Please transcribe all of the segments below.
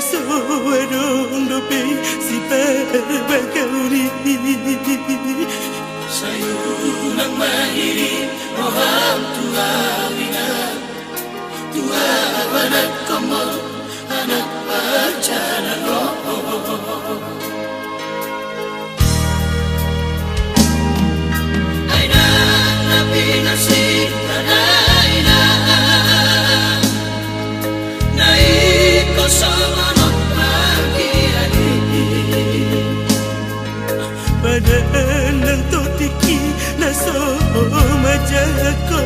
suarong dope si berbagauni sayulang mahiri roham tuawina tua anak kamu anak wajana roh aina nabi nasib aina naik ko sama pagi hari padahal nang totiki naso majako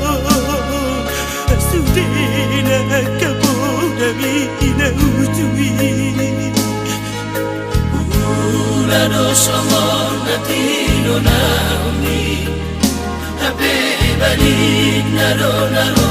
sudina kabudami ina ujui ulado somor natino naumi habe balik naro naro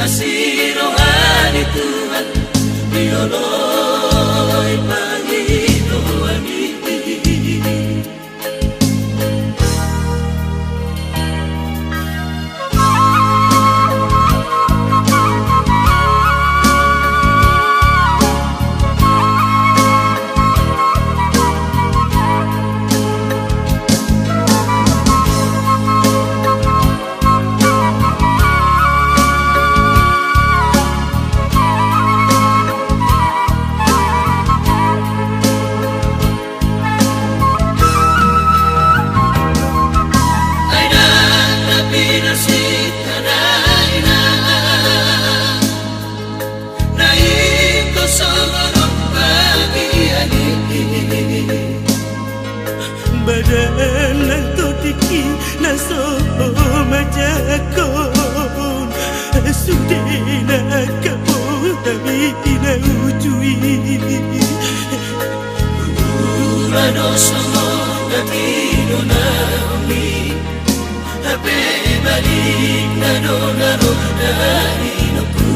asih rohani Tuhan dioloi pagi Tuhan badan nang totiki naso majakon sudina kabudami ina ujui ulado somor natino naumi habe balik naro naro hinoku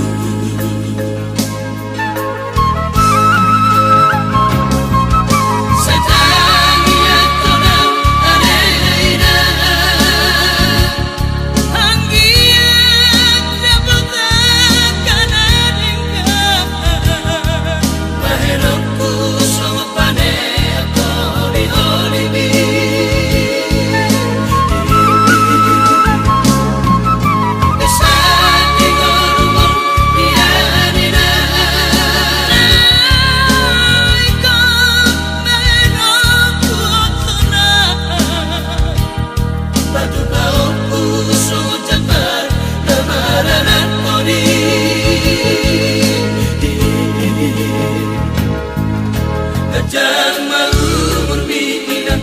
Kajang umur bikinan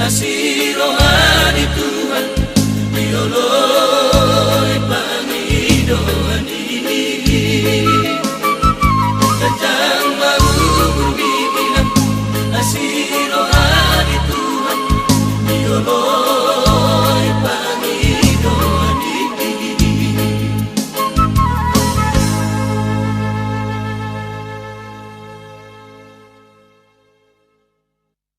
asih rohani Tuhan dioloi pangidoan ini Kajang umur bikinan asih rohani Tuhan dioloi